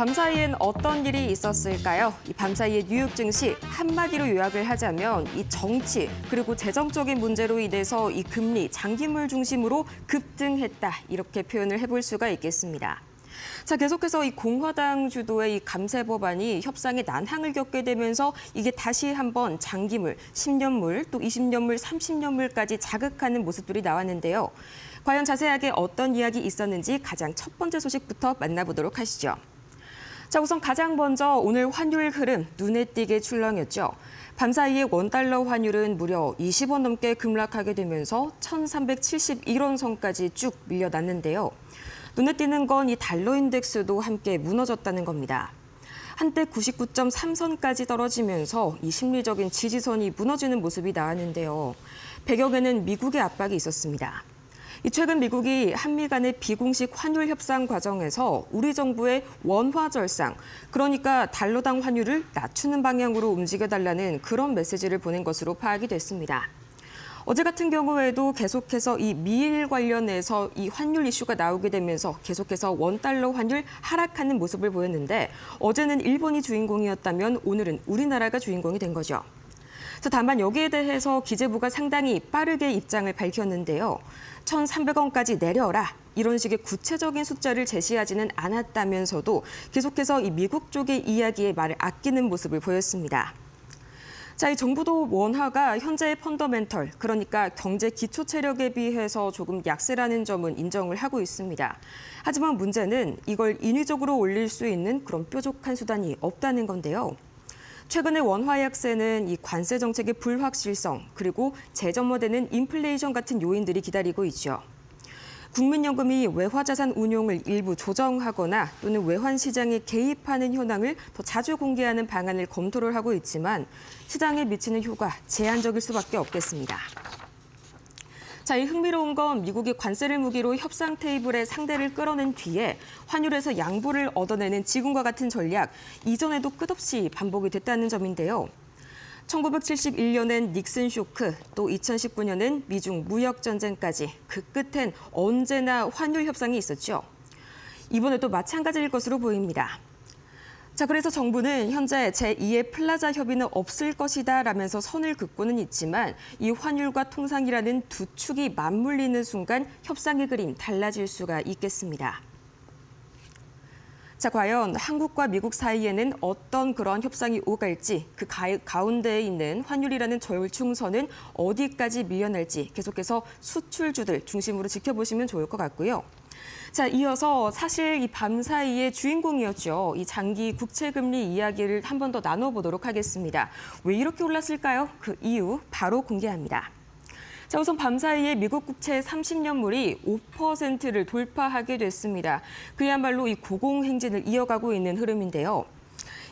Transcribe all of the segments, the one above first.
밤사이엔 어떤 일이 있었을까요? 이 밤사이의 뉴욕 증시 한마디로 요약을 하자면 이 정치 그리고 재정적인 문제로 인해서 이 금리, 장기물 중심으로 급등했다 이렇게 표현을 해볼 수가 있겠습니다. 자, 계속해서 이 공화당 주도의 이 감세 법안이 협상에 난항을 겪게 되면서 이게 다시 한번 장기물, 10년물, 또 20년물, 30년물까지 자극하는 모습들이 나왔는데요. 과연 자세하게 어떤 이야기 있었는지 가장 첫 번째 소식부터 만나보도록 하시죠. 자, 우선 가장 먼저 오늘 환율 흐름 눈에 띄게 출렁였죠. 밤사이에 원달러 환율은 무려 20원 넘게 급락하게 되면서 1,371원 선까지 쭉 밀려났는데요. 눈에 띄는 건 이 달러 인덱스도 함께 무너졌다는 겁니다. 한때 99.3선까지 떨어지면서 이 심리적인 지지선이 무너지는 모습이 나왔는데요. 배경에는 미국의 압박이 있었습니다. 최근 미국이 한미 간의 비공식 환율 협상 과정에서 우리 정부의 원화 절상, 그러니까 달러당 환율을 낮추는 방향으로 움직여달라는 그런 메시지를 보낸 것으로 파악이 됐습니다. 어제 같은 경우에도 계속해서 이 미일 관련해서 이 환율 이슈가 나오게 되면서 계속해서 원달러 환율 하락하는 모습을 보였는데 어제는 일본이 주인공이었다면 오늘은 우리나라가 주인공이 된 거죠. 다만 여기에 대해서 기재부가 상당히 빠르게 입장을 밝혔는데요. 1,300원까지 내려라 이런 식의 구체적인 숫자를 제시하지는 않았다면서도 계속해서 이 미국 쪽의 이야기에 말을 아끼는 모습을 보였습니다. 자, 이 정부도 원화가 현재의 펀더멘털, 그러니까 경제 기초 체력에 비해서 조금 약세라는 점은 인정을 하고 있습니다. 하지만 문제는 이걸 인위적으로 올릴 수 있는 그런 뾰족한 수단이 없다는 건데요. 최근의 원화 약세는 이 관세 정책의 불확실성, 그리고 재점화되는 인플레이션 같은 요인들이 기다리고 있죠. 국민연금이 외화자산 운용을 일부 조정하거나 또는 외환 시장에 개입하는 현황을 더 자주 공개하는 방안을 검토를 하고 있지만 시장에 미치는 효과 제한적일 수밖에 없겠습니다. 자, 이 흥미로운 건 미국이 관세를 무기로 협상 테이블에 상대를 끌어낸 뒤에 환율에서 양보를 얻어내는 지금과 같은 전략, 이전에도 끝없이 반복이 됐다는 점인데요. 1971년엔 닉슨 쇼크, 또 2019년엔 미중 무역 전쟁까지 그 끝엔 언제나 환율 협상이 있었죠. 이번에도 마찬가지일 것으로 보입니다. 자, 그래서 정부는 현재 제2의 플라자 협의는 없을 것이다 라면서 선을 긋고는 있지만 이 환율과 통상이라는 두 축이 맞물리는 순간 협상의 그림 달라질 수가 있겠습니다. 자, 과연 한국과 미국 사이에는 어떤 그런 협상이 오갈지 그 가운데에 있는 환율이라는 절충선은 어디까지 밀려날지 계속해서 수출주들 중심으로 지켜보시면 좋을 것 같고요. 자, 이어서 사실 이 밤사이의 주인공이었죠. 이 장기 국채금리 이야기를 한 번 더 나눠보도록 하겠습니다. 왜 이렇게 올랐을까요? 그 이유 바로 공개합니다. 자, 우선 밤사이에 미국 국채 30년물이 5%를 돌파하게 됐습니다. 그야말로 이 고공행진을 이어가고 있는 흐름인데요.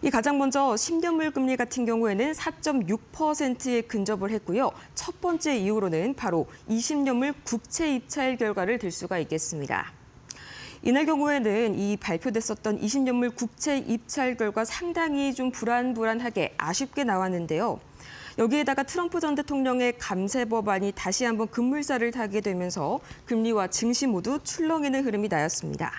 이 가장 먼저 10년물 금리 같은 경우에는 4.6%에 근접을 했고요. 첫 번째 이유로는 바로 20년물 국채 입찰 결과를 들 수가 있겠습니다. 이날 경우에는 이 발표됐었던 20년물 국채 입찰 결과 상당히 좀 불안하게 아쉽게 나왔는데요. 여기에다가 트럼프 전 대통령의 감세 법안이 다시 한번 급물살을 타게 되면서 금리와 증시 모두 출렁이는 흐름이 나였습니다.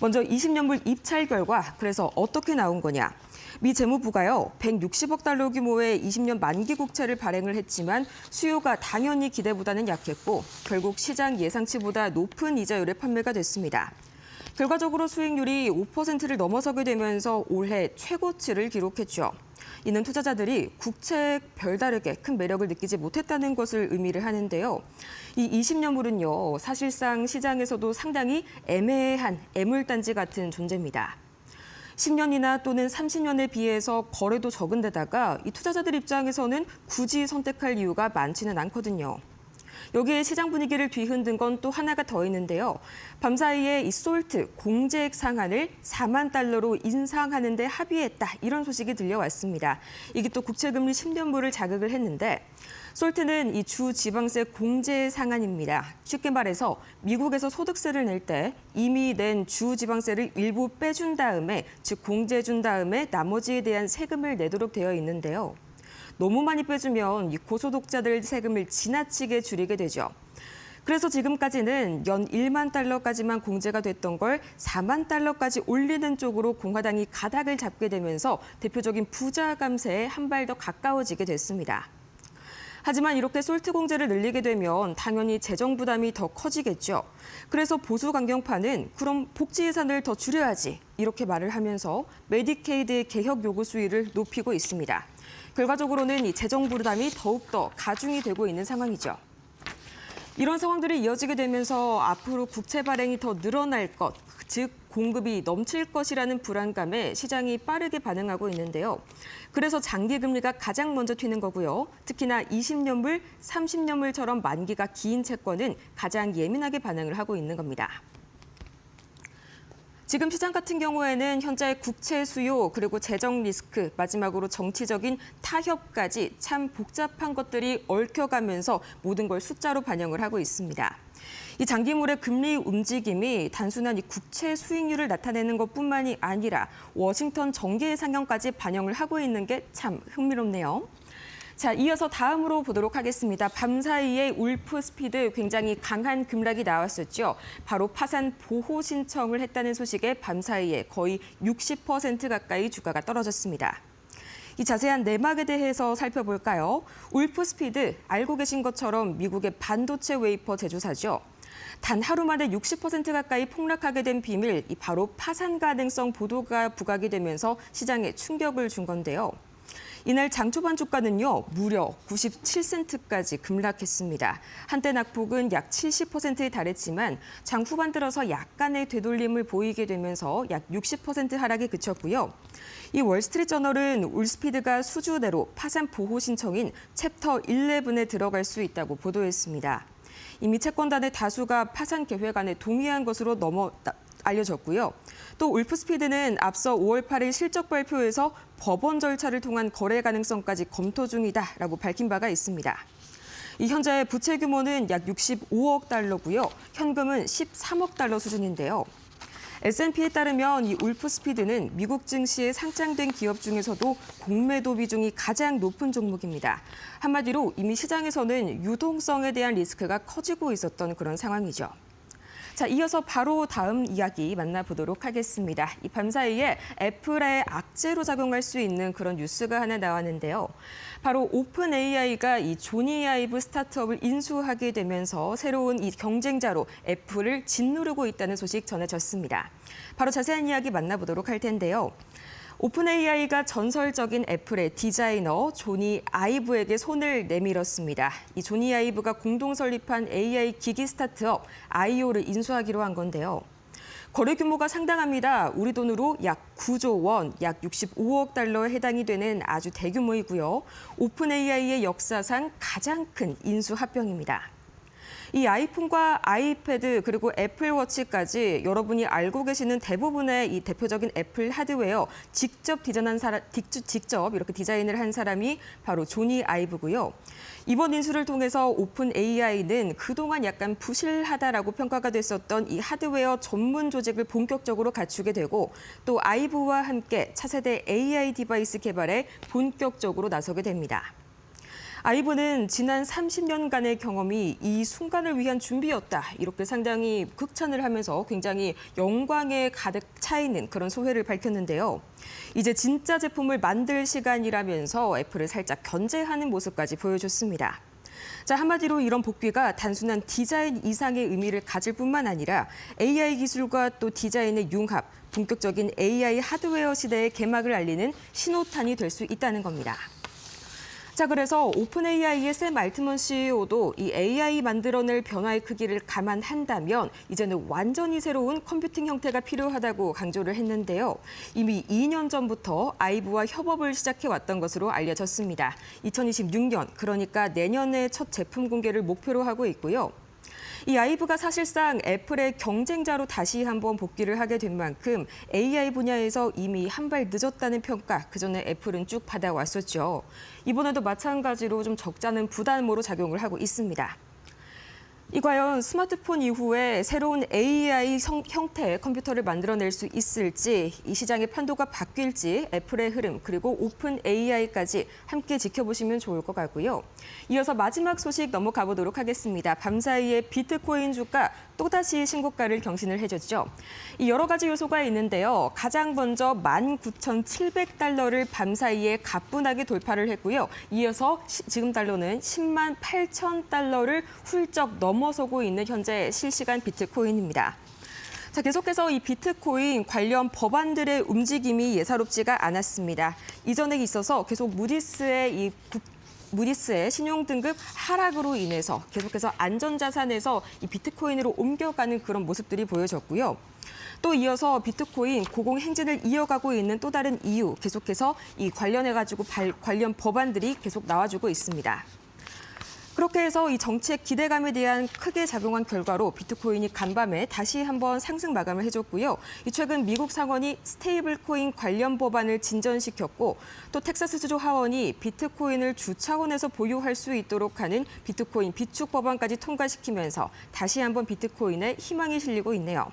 먼저 20년물 입찰 결과, 그래서 어떻게 나온 거냐. 미 재무부가요, 160억 달러 규모의 20년 만기 국채를 발행을 했지만 수요가 당연히 기대보다는 약했고 결국 시장 예상치보다 높은 이자율에 판매가 됐습니다. 결과적으로 수익률이 5%를 넘어서게 되면서 올해 최고치를 기록했죠. 이는 투자자들이 국채에 별다르게 큰 매력을 느끼지 못했다는 것을 의미를 하는데요. 이 20년물은요, 사실상 시장에서도 상당히 애매한 애물단지 같은 존재입니다. 10년이나 또는 30년에 비해서 거래도 적은 데다가 이 투자자들 입장에서는 굳이 선택할 이유가 많지는 않거든요. 여기에 시장 분위기를 뒤흔든 건 또 하나가 더 있는데요. 밤사이에 이 솔트 공제액 상한을 4만 달러로 인상하는 데 합의했다. 이런 소식이 들려왔습니다. 이게 또 국채금리 10년물을 자극을 했는데 솔트는 이 주 지방세 공제 상한입니다. 쉽게 말해서 미국에서 소득세를 낼 때 이미 낸 주 지방세를 일부 빼준 다음에, 즉 공제해준 다음에 나머지에 대한 세금을 내도록 되어 있는데요. 너무 많이 빼주면 이 고소득자들 세금을 지나치게 줄이게 되죠. 그래서 지금까지는 연 1만 달러까지만 공제가 됐던 걸 4만 달러까지 올리는 쪽으로 공화당이 가닥을 잡게 되면서 대표적인 부자 감세에 한 발 더 가까워지게 됐습니다. 하지만 이렇게 솔트 공제를 늘리게 되면 당연히 재정 부담이 더 커지겠죠. 그래서 보수 강경파는 그럼 복지 예산을 더 줄여야지 이렇게 말을 하면서 메디케이드의 개혁 요구 수위를 높이고 있습니다. 결과적으로는 이 재정 부담이 더욱더 가중이 되고 있는 상황이죠. 이런 상황들이 이어지게 되면서 앞으로 국채 발행이 더 늘어날 것, 즉 공급이 넘칠 것이라는 불안감에 시장이 빠르게 반응하고 있는데요. 그래서 장기 금리가 가장 먼저 튀는 거고요. 특히나 20년물, 30년물처럼 만기가 긴 채권은 가장 예민하게 반응을 하고 있는 겁니다. 지금 시장 같은 경우에는 현재 국채 수요 그리고 재정 리스크 마지막으로 정치적인 타협까지 참 복잡한 것들이 얽혀가면서 모든 걸 숫자로 반영을 하고 있습니다. 이 장기물의 금리 움직임이 단순한 이 국채 수익률을 나타내는 것뿐만이 아니라 워싱턴 정기의 상향까지 반영을 하고 있는 게 참 흥미롭네요. 자, 이어서 다음으로 보도록 하겠습니다. 밤사이에 울프 스피드 굉장히 강한 급락이 나왔었죠. 바로 파산 보호 신청을 했다는 소식에 밤사이에 거의 60% 가까이 주가가 떨어졌습니다. 이 자세한 내막에 대해서 살펴볼까요? 울프 스피드, 알고 계신 것처럼 미국의 반도체 웨이퍼 제조사죠. 단 하루 만에 60% 가까이 폭락하게 된 비밀, 이 바로 파산 가능성 보도가 부각이 되면서 시장에 충격을 준 건데요. 이날 장 초반 주가는요, 무려 97센트까지 급락했습니다. 한때 낙폭은 약 70%에 달했지만 장 후반 들어서 약간의 되돌림을 보이게 되면서 약 60% 하락에 그쳤고요. 이 월스트리트저널은 울스피드가 수주 내로 파산 보호 신청인 챕터 11에 들어갈 수 있다고 보도했습니다. 이미 채권단의 다수가 파산 계획안에 동의한 것으로 알려졌고요. 또 울프스피드는 앞서 5월 8일 실적 발표에서 법원 절차를 통한 거래 가능성까지 검토 중이다라고 밝힌 바가 있습니다. 이 현재 부채 규모는 약 65억 달러고요. 현금은 13억 달러 수준인데요. S&P에 따르면 이 울프스피드는 미국 증시에 상장된 기업 중에서도 공매도 비중이 가장 높은 종목입니다. 한마디로 이미 시장에서는 유동성에 대한 리스크가 커지고 있었던 그런 상황이죠. 자, 이어서 바로 다음 이야기 만나보도록 하겠습니다. 이 밤사이에 애플의 악재로 작용할 수 있는 그런 뉴스가 하나 나왔는데요. 바로 오픈 AI가 이 조니 아이브 스타트업을 인수하게 되면서 새로운 이 경쟁자로 애플을 짓누르고 있다는 소식 전해졌습니다. 바로 자세한 이야기 만나보도록 할 텐데요. 오픈 AI가 전설적인 애플의 디자이너 조니 아이브에게 손을 내밀었습니다. 이 조니 아이브가 공동 설립한 AI 기기 스타트업 아이오를 인수하기로 한 건데요. 거래 규모가 상당합니다. 우리 돈으로 약 9조 원, 약 65억 달러에 해당이 되는 아주 대규모이고요. 오픈 AI의 역사상 가장 큰 인수 합병입니다. 이 아이폰과 아이패드 그리고 애플워치까지 여러분이 알고 계시는 대부분의 이 대표적인 애플 하드웨어 직접 이렇게 디자인을 한 사람이 바로 조니 아이브고요. 이번 인수를 통해서 오픈 AI는 그동안 약간 부실하다라고 평가가 됐었던 이 하드웨어 전문 조직을 본격적으로 갖추게 되고 또 아이브와 함께 차세대 AI 디바이스 개발에 본격적으로 나서게 됩니다. 아이브는 지난 30년간의 경험이 이 순간을 위한 준비였다. 이렇게 상당히 극찬을 하면서 굉장히 영광에 가득 차 있는 그런 소회를 밝혔는데요. 이제 진짜 제품을 만들 시간이라면서 애플을 살짝 견제하는 모습까지 보여줬습니다. 자, 한마디로 이런 복귀가 단순한 디자인 이상의 의미를 가질 뿐만 아니라 AI 기술과 또 디자인의 융합, 본격적인 AI 하드웨어 시대의 개막을 알리는 신호탄이 될 수 있다는 겁니다. 자, 그래서 오픈 AI의 샘 알트먼 CEO도 이 AI 만들어낼 변화의 크기를 감안한다면 이제는 완전히 새로운 컴퓨팅 형태가 필요하다고 강조를 했는데요. 이미 2년 전부터 아이브와 협업을 시작해왔던 것으로 알려졌습니다. 2026년, 그러니까 내년에 첫 제품 공개를 목표로 하고 있고요. 이 아이브가 사실상 애플의 경쟁자로 다시 한번 복귀를 하게 된 만큼 AI 분야에서 이미 한 발 늦었다는 평가 그전에 애플은 쭉 받아왔었죠. 이번에도 마찬가지로 좀 적잖은 부담으로 작용을 하고 있습니다. 이 과연 스마트폰 이후에 새로운 AI 형태의 컴퓨터를 만들어낼 수 있을지, 이 시장의 판도가 바뀔지 애플의 흐름 그리고 오픈 AI까지 함께 지켜보시면 좋을 것 같고요. 이어서 마지막 소식 넘어가 보도록 하겠습니다. 밤사이에 비트코인 주가 또다시 신고가를 경신을 해줬죠. 이 여러 가지 요소가 있는데요. 가장 먼저 19,700달러를 밤사이에 가뿐하게 돌파를 했고요. 이어서 지금 달러는 10만 8천 달러를 훌쩍 넘어서고 있는 현재 실시간 비트코인입니다. 자, 계속해서 이 비트코인 관련 법안들의 움직임이 예사롭지가 않았습니다. 이전에 있어서 계속 무디스의 신용등급 하락으로 인해서 계속해서 안전자산에서 이 비트코인으로 옮겨가는 그런 모습들이 보여졌고요. 또 이어서 비트코인 고공행진을 이어가고 있는 또 다른 이유, 계속해서 이 관련해가지고 관련 법안들이 계속 나와주고 있습니다. 그렇게 해서 이 정책 기대감에 대한 크게 작용한 결과로 비트코인이 간밤에 다시 한번 상승 마감을 해줬고요. 최근 미국 상원이 스테이블 코인 관련 법안을 진전시켰고 또 텍사스주 하원이 비트코인을 주 차원에서 보유할 수 있도록 하는 비트코인 비축 법안까지 통과시키면서 다시 한번 비트코인에 희망이 실리고 있네요.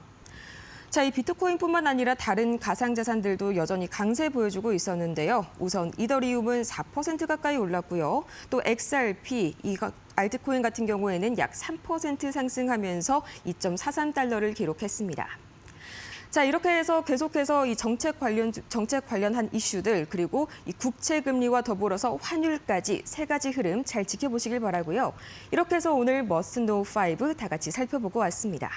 자, 이 비트코인뿐만 아니라 다른 가상자산들도 여전히 강세 보여주고 있었는데요. 우선 이더리움은 4% 가까이 올랐고요. 또 XRP, 이 알트코인 같은 경우에는 약 3% 상승하면서 2.43달러를 기록했습니다. 자, 이렇게 해서 계속해서 이 정책 관련한 이슈들 그리고 이 국채 금리와 더불어서 환율까지 세 가지 흐름 잘 지켜보시길 바라고요. 이렇게 해서 오늘 머스트 노우 5 다 같이 살펴보고 왔습니다.